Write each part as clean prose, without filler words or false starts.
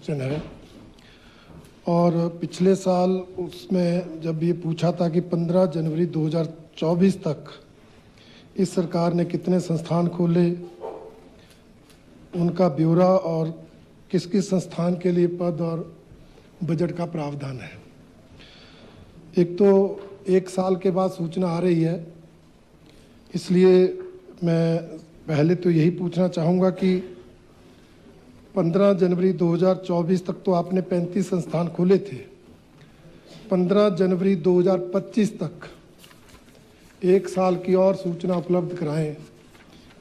Question है। और पिछले साल उसमें जब ये पूछा था कि 15 जनवरी 2024 तक इस सरकार ने कितने संस्थान खोले, उनका ब्यौरा और किस किस संस्थान के लिए पद और बजट का प्रावधान है। एक तो 1 साल के बाद सूचना आ रही है, इसलिए मैं पहले तो यही पूछना चाहूँगा कि 15 जनवरी 2024 तक तो आपने 35 संस्थान खोले थे। 15 जनवरी 2025 तक 1 साल की और सूचना उपलब्ध कराएं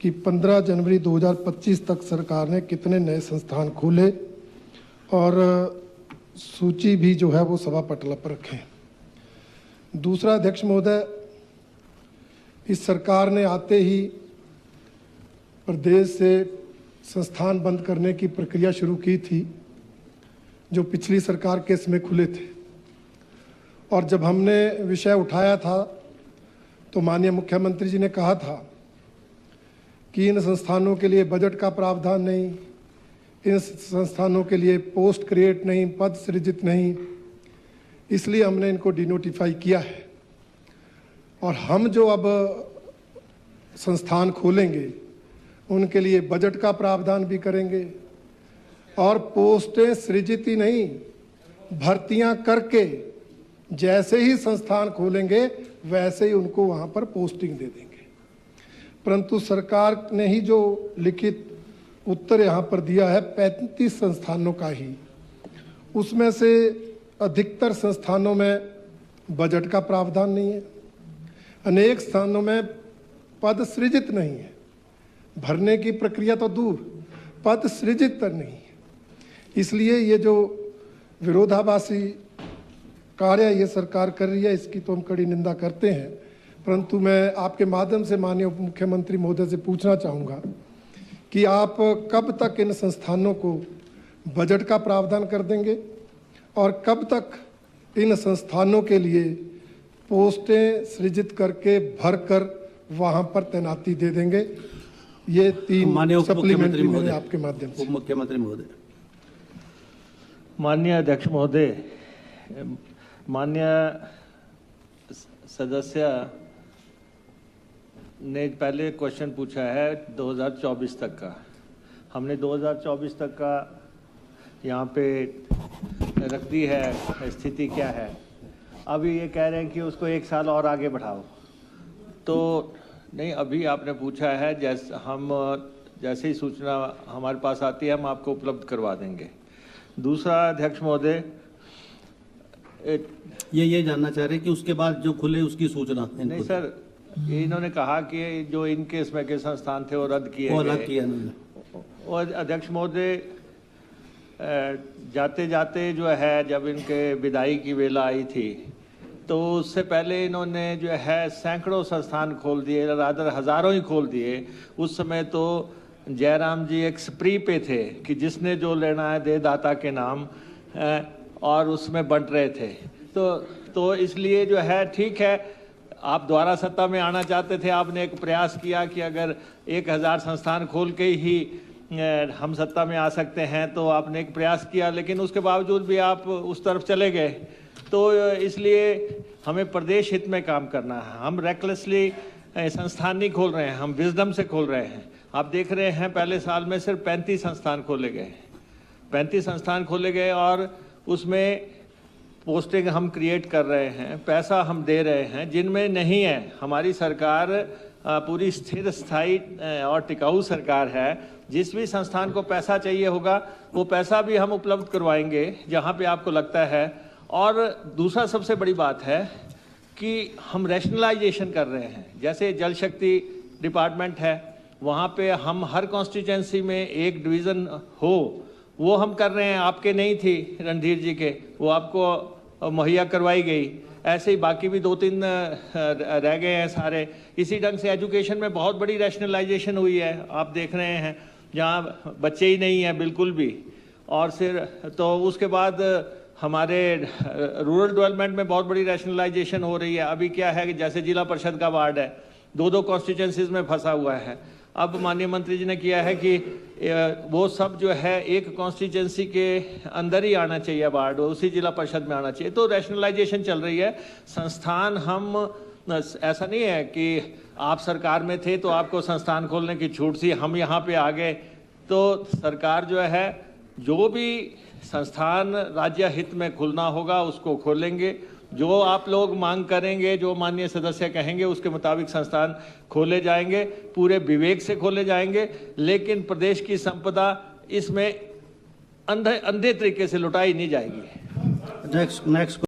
कि 15 जनवरी 2025 तक सरकार ने कितने नए संस्थान खोले और सूची भी जो है वो सभा पटल पर रखें। दूसरा, अध्यक्ष महोदय, इस सरकार ने आते ही प्रदेश से संस्थान बंद करने की प्रक्रिया शुरू की थी, जो पिछली सरकार के समय खुले थे। और जब हमने विषय उठाया था तो माननीय मुख्यमंत्री जी ने कहा था कि इन संस्थानों के लिए बजट का प्रावधान नहीं, इन संस्थानों के लिए पोस्ट क्रिएट नहीं, पद सृजित नहीं, इसलिए हमने इनको डिनोटिफाई किया है। और हम जो अब संस्थान खोलेंगे उनके लिए बजट का प्रावधान भी करेंगे और पोस्टें सृजित ही नहीं, भर्तियां करके जैसे ही संस्थान खोलेंगे वैसे ही उनको वहां पर पोस्टिंग दे देंगे। परंतु सरकार ने ही जो लिखित उत्तर यहाँ पर दिया है 35 संस्थानों का ही, उसमें से अधिकतर संस्थानों में बजट का प्रावधान नहीं है, अनेक स्थानों में पद सृजित नहीं है, भरने की प्रक्रिया तो दूर, पद सृजित पर नहीं है। इसलिए ये जो विरोधाभासी कार्य ये सरकार कर रही है, इसकी तो हम कड़ी निंदा करते हैं। परंतु मैं आपके माध्यम से माननीय उप मुख्यमंत्री महोदय से पूछना चाहूँगा कि आप कब तक इन संस्थानों को बजट का प्रावधान कर देंगे और कब तक इन संस्थानों के लिए पोस्टें सृजित करके भरकर वहां पर तैनाती दे देंगे। ये 3 सप्लीमेंट्री मैंने आपके माध्यम से। उप मुख्यमंत्री महोदय। माननीय अध्यक्ष महोदय, माननीय सदस्य ने पहले क्वेश्चन पूछा है 2024 तक का। हमने 2024 तक का यहाँ पे रख दी है, स्थिति क्या है। अभी ये कह रहे हैं कि उसको 1 साल और आगे बढ़ाओ, तो नहीं, अभी आपने पूछा है, जैसे ही सूचना हमारे पास आती है हम आपको उपलब्ध करवा देंगे। दूसरा, अध्यक्ष महोदय, ये जानना चाह रहे हैं कि उसके बाद जो खुले उसकी सूचना। नहीं सर, ये इन्होंने कहा कि जो इनके इसमें के संस्थान थे वो रद्द किए गए। और अध्यक्ष महोदय, जाते जाते जो है जब इनके विदाई की वेला आई थी तो उससे पहले इन्होंने जो है सैकड़ों संस्थान खोल दिए, रादर हज़ारों ही खोल दिए। उस समय तो जयराम जी एक स्प्री पे थे कि जिसने जो लेना है दे दाता के नाम, और उसमें बंट रहे थे। तो इसलिए जो है, ठीक है, आप दोबारा सत्ता में आना चाहते थे, आपने एक प्रयास किया कि अगर 1000 संस्थान खोल के ही हम सत्ता में आ सकते हैं, तो आपने एक प्रयास किया, लेकिन उसके बावजूद भी आप उस तरफ चले गए। तो इसलिए हमें प्रदेश हित में काम करना है। हम रेकलेसली संस्थान नहीं खोल रहे हैं, हम विजडम से खोल रहे हैं। आप देख रहे हैं पहले साल में सिर्फ 35 संस्थान खोले गए, 35 संस्थान खोले गए और उसमें पोस्टिंग हम क्रिएट कर रहे हैं, पैसा हम दे रहे हैं जिनमें नहीं है। हमारी सरकार पूरी स्थिर, स्थायी और टिकाऊ सरकार है। जिस भी संस्थान को पैसा चाहिए होगा वो पैसा भी हम उपलब्ध करवाएंगे जहां पे आपको लगता है। और दूसरा सबसे बड़ी बात है कि हम रैशनलाइजेशन कर रहे हैं। जैसे जल शक्ति डिपार्टमेंट है, वहाँ पे हम हर कॉन्स्टिट्यूंसी में एक डिवीज़न हो, वो हम कर रहे हैं। आपके नहीं थी रणधीर जी के, वो आपको मुहैया करवाई गई। ऐसे ही बाकी भी 2-3 रह गए हैं सारे। इसी ढंग से एजुकेशन में बहुत बड़ी रैशनलाइजेशन हुई है, आप देख रहे हैं, जहाँ बच्चे ही नहीं हैं बिल्कुल भी। और फिर तो उसके बाद हमारे रूरल डेवलपमेंट में बहुत बड़ी रैशनलाइजेशन हो रही है। अभी क्या है कि जैसे जिला परिषद का वार्ड है, 2-2 कॉन्स्टिट्यूंसीज में फंसा हुआ है। अब माननीय मंत्री जी ने किया है कि वो सब जो है एक कॉन्स्टिट्यूंसी के अंदर ही आना चाहिए वार्ड, उसी जिला परिषद में आना चाहिए। तो रैशनलाइजेशन चल रही है। संस्थान हम ऐसा नहीं है कि आप सरकार में थे तो आपको संस्थान खोलने की छूट थी, हम यहाँ पे आ गए। तो सरकार जो है जो भी संस्थान राज्य हित में खुलना होगा उसको खोलेंगे। जो आप लोग मांग करेंगे, जो माननीय सदस्य कहेंगे, उसके मुताबिक संस्थान खोले जाएंगे, पूरे विवेक से खोले जाएंगे। लेकिन प्रदेश की संपदा इसमें अंधे तरीके से लुटाई नहीं जाएगी। नेक्स्ट